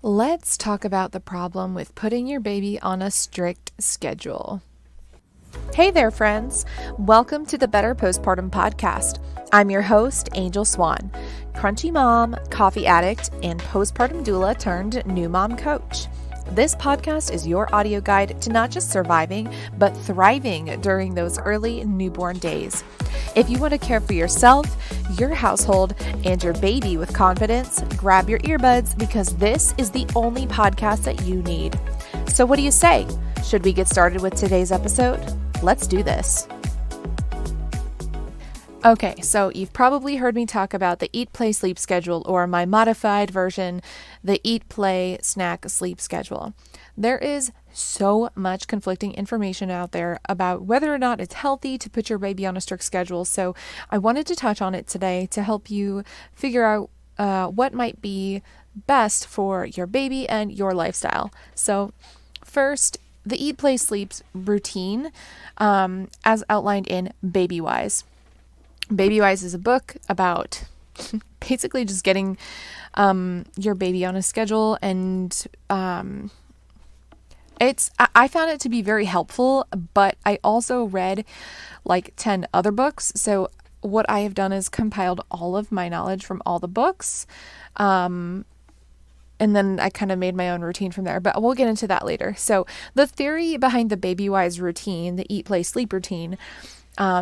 Let's talk about the problem with putting your baby on a strict schedule. Hey there, friends. Welcome to the Better Postpartum podcast. I'm your host, Angel Swan, crunchy mom, coffee addict, and postpartum doula turned new mom coach. This podcast is your audio guide to not just surviving, but thriving during those early newborn days. If you want to care for yourself, your household, and your baby with confidence, grab your earbuds because this is the only podcast that you need. So what do you say? Should we get started with today's episode? Let's do this. Okay, so you've probably heard me talk about the eat, play, sleep schedule, or my modified version, the eat, play, snack, sleep schedule. There is so much conflicting information out there about whether or not it's healthy to put your baby on a strict schedule. So I wanted to touch on it today to help you figure out what might be best for your baby and your lifestyle. So first, the eat, play, sleep routine, as outlined in Babywise. Babywise is a book about basically just getting your baby on a schedule, and I found it to be very helpful, but I also read like 10 other books. So what I have done is compiled all of my knowledge from all the books, and then I kind of made my own routine from there, but we'll get into that later. So the theory behind the Babywise routine, the eat, play, sleep routine,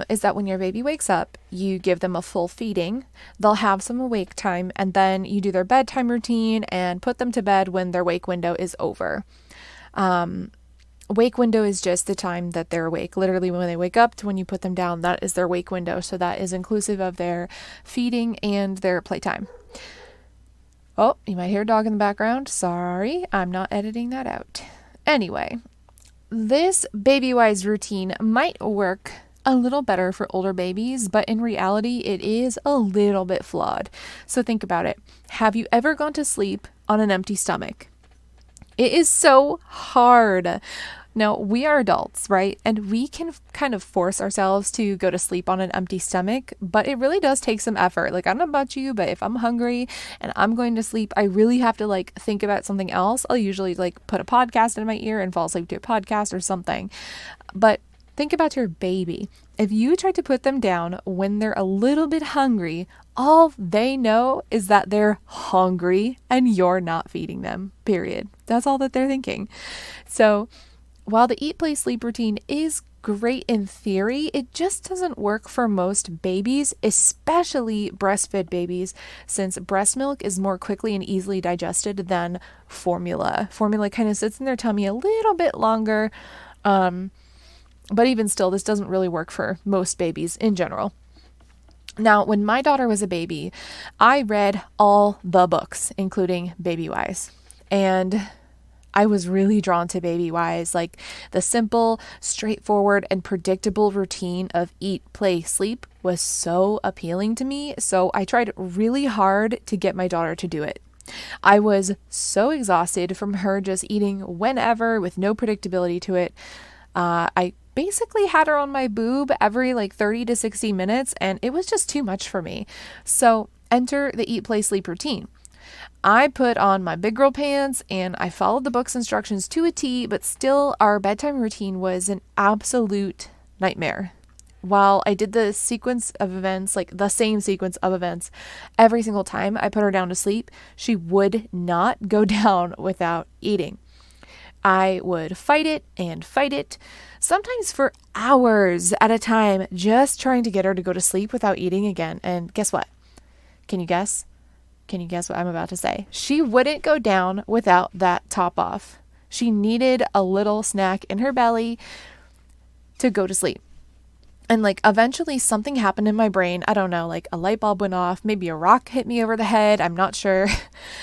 is that when your baby wakes up, you give them a full feeding, they'll have some awake time, and then you do their bedtime routine and put them to bed when their wake window is over. Wake window is just the time that they're awake. Literally when they wake up to when you put them down, that is their wake window. So that is inclusive of their feeding and their playtime. Oh, you might hear a dog in the background. Sorry, I'm not editing that out. Anyway, this Babywise routine might work a little better for older babies, but in reality, it is a little bit flawed. So think about it. Have you ever gone to sleep on an empty stomach? It is so hard. Now, we are adults, right? And we can kind of force ourselves to go to sleep on an empty stomach, but it really does take some effort. Like, I don't know about you, but if I'm hungry and I'm going to sleep, I really have to think about something else. I'll usually put a podcast in my ear and fall asleep to a podcast or something. But think about your baby. If you try to put them down when they're a little bit hungry, all they know is that they're hungry and you're not feeding them, period. That's all that they're thinking. So while the eat, play, sleep routine is great in theory, it just doesn't work for most babies, especially breastfed babies, since breast milk is more quickly and easily digested than formula. Formula kind of sits in their tummy a little bit longer, but even still, this doesn't really work for most babies in general. Now, when my daughter was a baby, I read all the books, including Babywise. And I was really drawn to Babywise, like the simple, straightforward, and predictable routine of eat, play, sleep was so appealing to me. So I tried really hard to get my daughter to do it. I was so exhausted from her just eating whenever with no predictability to it. I basically had her on my boob every 30 to 60 minutes, and it was just too much for me. So enter the eat, play, sleep routine. I put on my big girl pants and I followed the book's instructions to a T, but still our bedtime routine was an absolute nightmare. While I did the sequence of events, the same sequence of events, every single time I put her down to sleep, she would not go down without eating. I would fight it, sometimes for hours at a time, just trying to get her to go to sleep without eating again. And guess what? Can you guess? Can you guess what I'm about to say? She wouldn't go down without that top off. She needed a little snack in her belly to go to sleep. And eventually something happened in my brain. I don't know, a light bulb went off, maybe a rock hit me over the head. I'm not sure.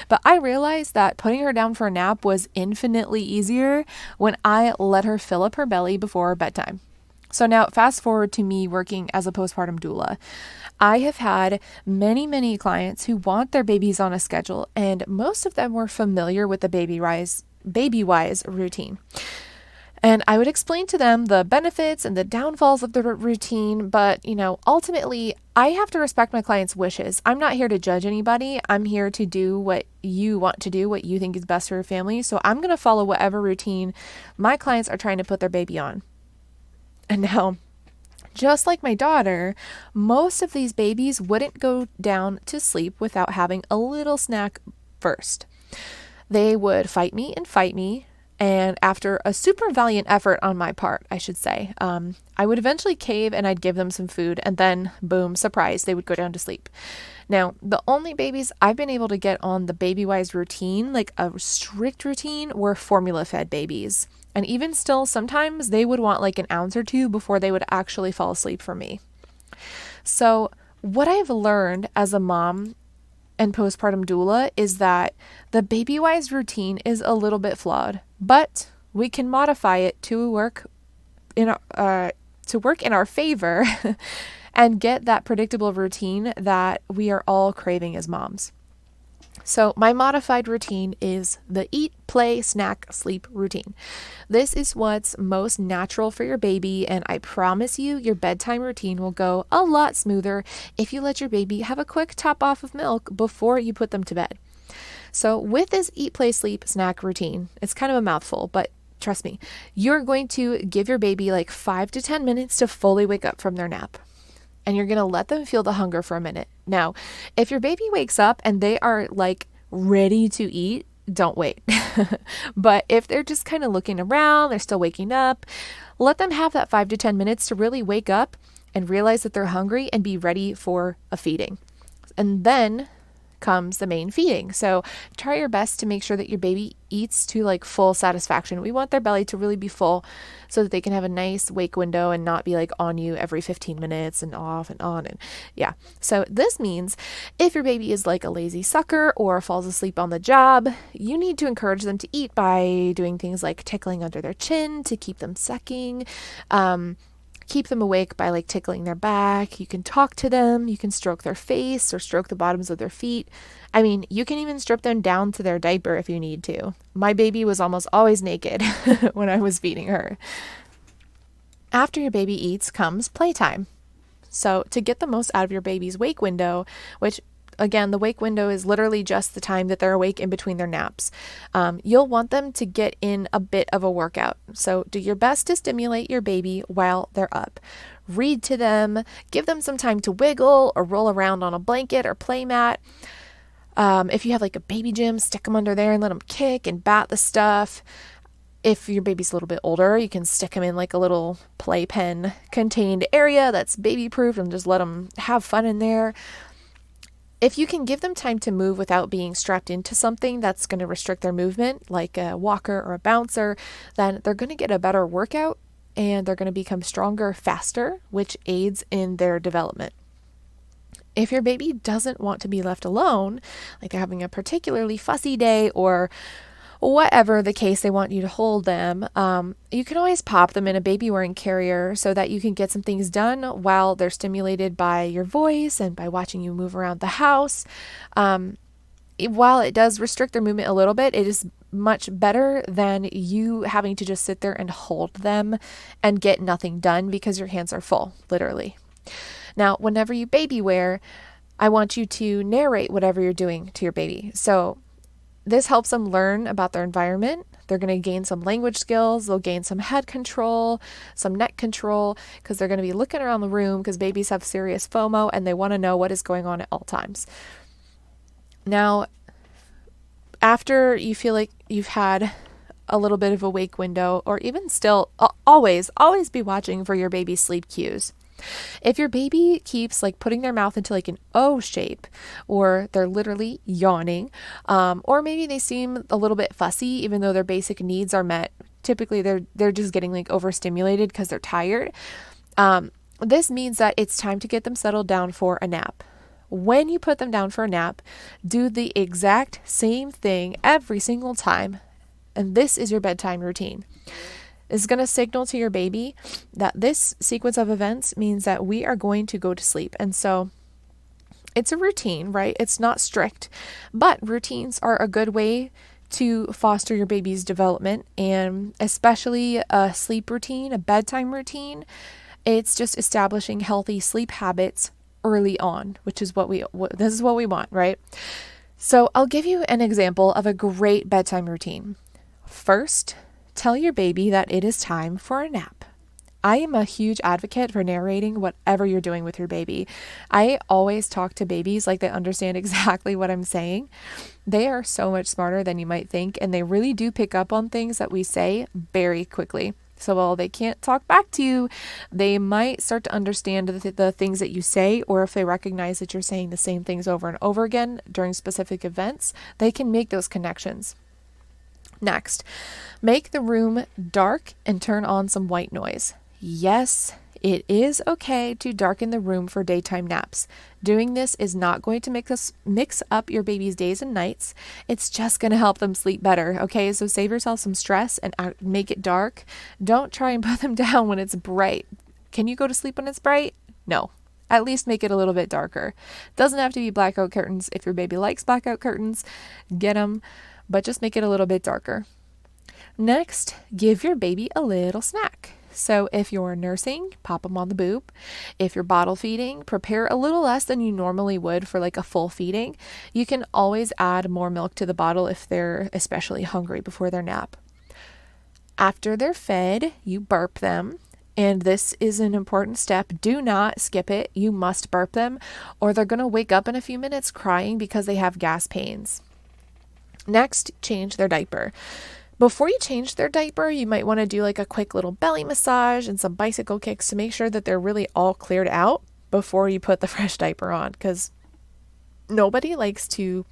But I realized that putting her down for a nap was infinitely easier when I let her fill up her belly before bedtime. So now fast forward to me working as a postpartum doula. I have had many, many clients who want their babies on a schedule, and most of them were familiar with the Babywise routine. And I would explain to them the benefits and the downfalls of the routine, but ultimately, I have to respect my clients' wishes. I'm not here to judge anybody. I'm here to do what you want to do, what you think is best for your family. So I'm going to follow whatever routine my clients are trying to put their baby on. And now, just like my daughter, most of these babies wouldn't go down to sleep without having a little snack first. They would fight me. And after a super valiant effort on my part, I should say, I would eventually cave and I'd give them some food, and then boom, surprise, they would go down to sleep. Now, the only babies I've been able to get on the Babywise routine, like a strict routine, were formula fed babies. And even still, sometimes they would want like an ounce or two before they would actually fall asleep for me. So what I've learned as a mom and postpartum doula is that the Babywise routine is a little bit flawed, but we can modify it to work in our favor and get that predictable routine that we are all craving as moms. So my modified routine is the eat, play, snack, sleep routine. This is what's most natural for your baby, and I promise you your bedtime routine will go a lot smoother if you let your baby have a quick top off of milk before you put them to bed. So with this eat, play, sleep, snack routine, it's kind of a mouthful, but trust me, you're going to give your baby like 5 to 10 minutes to fully wake up from their nap. And you're going to let them feel the hunger for a minute. Now, if your baby wakes up and they are like ready to eat, don't wait. But if they're just kind of looking around, they're still waking up, let them have that 5 to 10 minutes to really wake up and realize that they're hungry and be ready for a feeding. And then comes the main feeding. So try your best to make sure that your baby eats to like full satisfaction. We want their belly to really be full so that they can have a nice wake window and not be like on you every 15 minutes and off and on. And yeah. So this means if your baby is like a lazy sucker or falls asleep on the job, you need to encourage them to eat by doing things like tickling under their chin to keep them sucking. Keep them awake by like tickling their back. You can talk to them. You can stroke their face or stroke the bottoms of their feet. I mean, you can even strip them down to their diaper if you need to. My baby was almost always naked when I was feeding her. After your baby eats comes playtime. So to get the most out of your baby's wake window, which again, the wake window is literally just the time that they're awake in between their naps. You'll want them to get in a bit of a workout. So do your best to stimulate your baby while they're up. Read to them, give them some time to wiggle or roll around on a blanket or play mat. If you have like a baby gym, stick them under there and let them kick and bat the stuff. If your baby's a little bit older, you can stick them in like a little playpen contained area that's baby proof and just let them have fun in there. If you can give them time to move without being strapped into something that's going to restrict their movement, like a walker or a bouncer, then they're going to get a better workout and they're going to become stronger faster, which aids in their development. If your baby doesn't want to be left alone, like they're having a particularly fussy day or whatever the case, they want you to hold them, you can always pop them in a baby wearing carrier so that you can get some things done while they're stimulated by your voice and by watching you move around the house. While it does restrict their movement a little bit, it is much better than you having to just sit there and hold them and get nothing done because your hands are full, literally. Now, whenever you baby wear, I want you to narrate whatever you're doing to your baby. So this helps them learn about their environment. They're going to gain some language skills. They'll gain some head control, some neck control, because they're going to be looking around the room because babies have serious FOMO and they want to know what is going on at all times. Now, after you feel like you've had a little bit of a wake window, or even still, always be watching for your baby's sleep cues. If your baby keeps like putting their mouth into like an O shape, or they're literally yawning, or maybe they seem a little bit fussy even though their basic needs are met, typically they're just getting like overstimulated because they're tired. This means that it's time to get them settled down for a nap. When you put them down for a nap, do the exact same thing every single time, and this is your bedtime routine. Is going to signal to your baby that this sequence of events means that we are going to go to sleep. And so it's a routine, right? It's not strict, but routines are a good way to foster your baby's development, and especially a sleep routine, a bedtime routine. It's just establishing healthy sleep habits early on, which is this is what we want, right? So I'll give you an example of a great bedtime routine. First, tell your baby that it is time for a nap. I am a huge advocate for narrating whatever you're doing with your baby. I always talk to babies like they understand exactly what I'm saying. They are so much smarter than you might think, and they really do pick up on things that we say very quickly. So while they can't talk back to you, they might start to understand the things that you say, or if they recognize that you're saying the same things over and over again during specific events, they can make those connections. Next, make the room dark and turn on some white noise. Yes, it is okay to darken the room for daytime naps. Doing this is not going to mix up your baby's days and nights. It's just going to help them sleep better. Okay, so save yourself some stress and make it dark. Don't try and put them down when it's bright. Can you go to sleep when it's bright? No. At least make it a little bit darker. Doesn't have to be blackout curtains. If your baby likes blackout curtains, get them, but just make it a little bit darker. Next, give your baby a little snack. So if you're nursing, pop them on the boob. If you're bottle feeding, prepare a little less than you normally would for like a full feeding. You can always add more milk to the bottle if they're especially hungry before their nap. After they're fed, you burp them. And this is an important step. Do not skip it. You must burp them, or they're going to wake up in a few minutes crying because they have gas pains. Next, change their diaper. Before you change their diaper, you might want to do like a quick little belly massage and some bicycle kicks to make sure that they're really all cleared out before you put the fresh diaper on, because nobody likes to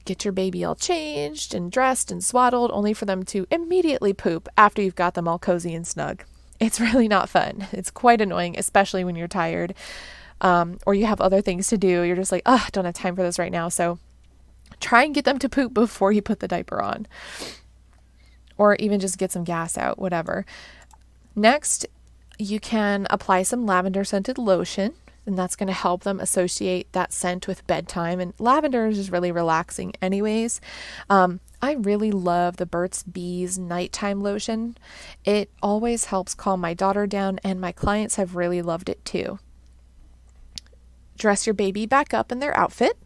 get your baby all changed and dressed and swaddled only for them to immediately poop after you've got them all cozy and snug. It's really not fun. It's quite annoying, especially when you're tired or you have other things to do. You're just like, I don't have time for this right now. So try and get them to poop before you put the diaper on. Or even just get some gas out, whatever. Next, you can apply some lavender scented lotion, and that's going to help them associate that scent with bedtime. And lavender is just really relaxing anyways. I really love the Burt's Bees nighttime lotion. It always helps calm my daughter down, and my clients have really loved it too. Dress your baby back up in their outfit.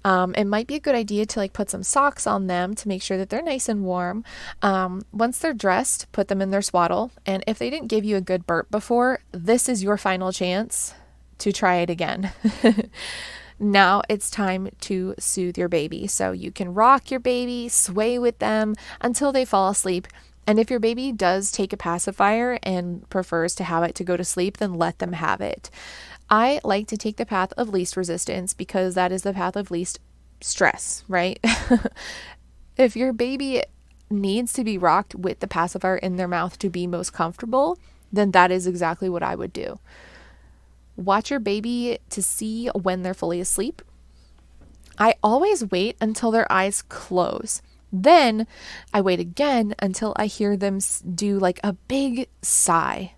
It might be a good idea to put some socks on them to make sure that they're nice and warm. Once they're dressed, put them in their swaddle. And if they didn't give you a good burp before, this is your final chance to try it again. Now it's time to soothe your baby. So you can rock your baby, sway with them until they fall asleep. And if your baby does take a pacifier and prefers to have it to go to sleep, then let them have it. I like to take the path of least resistance because that is the path of least stress, right? If your baby needs to be rocked with the pacifier in their mouth to be most comfortable, then that is exactly what I would do. Watch your baby to see when they're fully asleep. I always wait until their eyes close. Then I wait again until I hear them do a big sigh.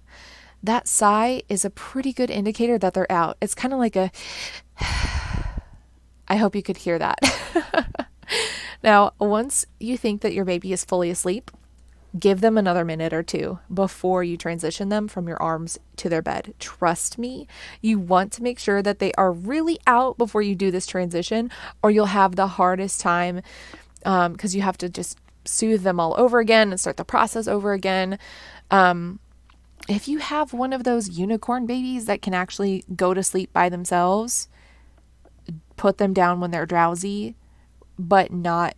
That sigh is a pretty good indicator that they're out. It's kind of like a, I hope you could hear that. Now, once you think that your baby is fully asleep, give them another minute or two before you transition them from your arms to their bed. Trust me, you want to make sure that they are really out before you do this transition, or you'll have the hardest time because you have to just soothe them all over again and start the process over again. If you have one of those unicorn babies that can actually go to sleep by themselves, put them down when they're drowsy, but not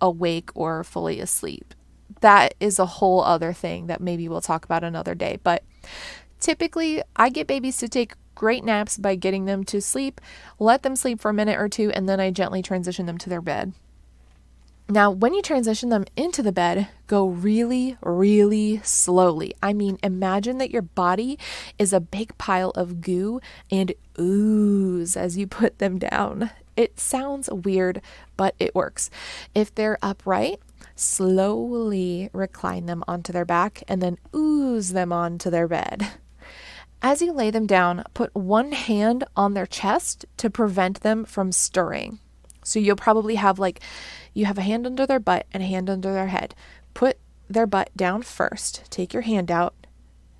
awake or fully asleep. That is a whole other thing that maybe we'll talk about another day. But typically, I get babies to take great naps by getting them to sleep, let them sleep for a minute or two, and then I gently transition them to their bed. Now, when you transition them into the bed, go really, really slowly. I mean, imagine that your body is a big pile of goo and ooze as you put them down. It sounds weird, but it works. If they're upright, slowly recline them onto their back and then ooze them onto their bed. As you lay them down, put one hand on their chest to prevent them from stirring. So you'll probably have you have a hand under their butt and a hand under their head. Put their butt down first. Take your hand out.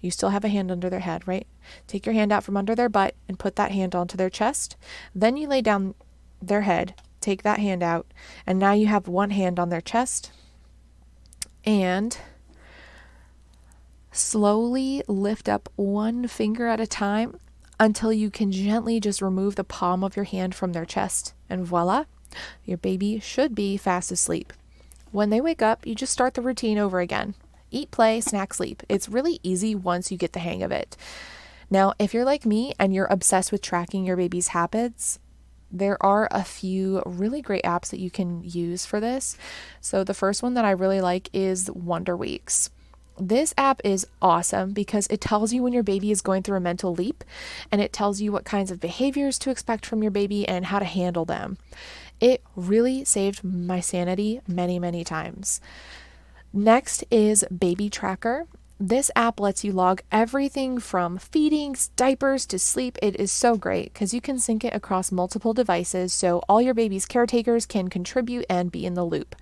You still have a hand under their head, right? Take your hand out from under their butt and put that hand onto their chest. Then you lay down their head, take that hand out, and now you have one hand on their chest. And slowly lift up one finger at a time until you can gently just remove the palm of your hand from their chest. And voila, your baby should be fast asleep. When they wake up, you just start the routine over again. Eat, play, snack, sleep. It's really easy once you get the hang of it. Now, if you're like me and you're obsessed with tracking your baby's habits, there are a few really great apps that you can use for this. So the first one that I really like is Wonder Weeks. This app is awesome because it tells you when your baby is going through a mental leap, and it tells you what kinds of behaviors to expect from your baby and how to handle them. It really saved my sanity many, many times. Next is Baby Tracker. This app lets you log everything from feedings, diapers to sleep. It is so great because you can sync it across multiple devices so all your baby's caretakers can contribute and be in the loop.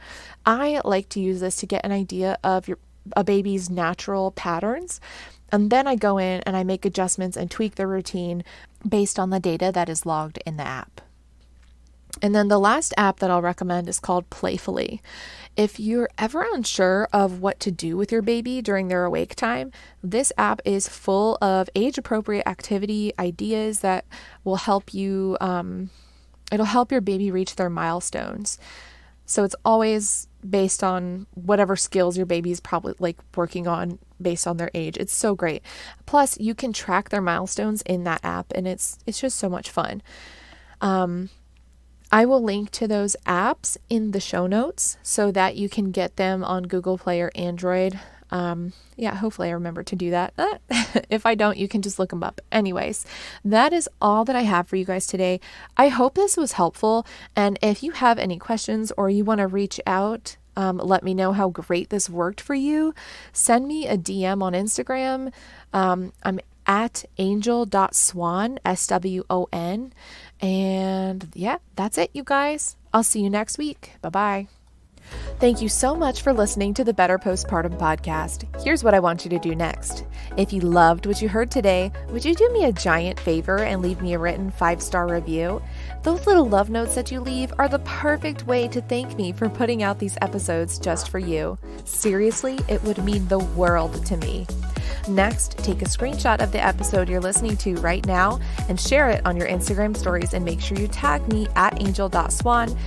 I like to use this to get an idea of a baby's natural patterns, and then I go in and I make adjustments and tweak the routine based on the data that is logged in the app. And then the last app that I'll recommend is called Playfully. If you're ever unsure of what to do with your baby during their awake time, this app is full of age-appropriate activity ideas that will help you, it'll help your baby reach their milestones. So it's always based on whatever skills your baby's probably working on based on their age. It's so great. Plus, you can track their milestones in that app, and it's just so much fun. I will link to those apps in the show notes so that you can get them on Google Play or Android. Hopefully I remember to do that. If I don't, you can just look them up. Anyways, that is all that I have for you guys today. I hope this was helpful. And if you have any questions or you want to reach out, let me know how great this worked for you. Send me a DM on Instagram. I'm at angel.swan, SWON. And yeah, that's it, you guys. I'll see you next week. Bye-bye. Thank you so much for listening to the Better Postpartum podcast. Here's what I want you to do next. If you loved what you heard today, would you do me a giant favor and leave me a written 5-star review? Those little love notes that you leave are the perfect way to thank me for putting out these episodes just for you. Seriously, it would mean the world to me. Next, take a screenshot of the episode you're listening to right now and share it on your Instagram stories, and make sure you tag me at angel.swan.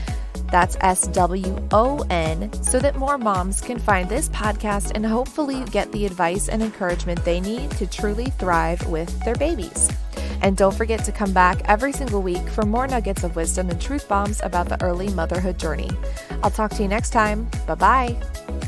That's SWON, so that more moms can find this podcast and hopefully get the advice and encouragement they need to truly thrive with their babies. And don't forget to come back every single week for more nuggets of wisdom and truth bombs about the early motherhood journey. I'll talk to you next time. Bye-bye.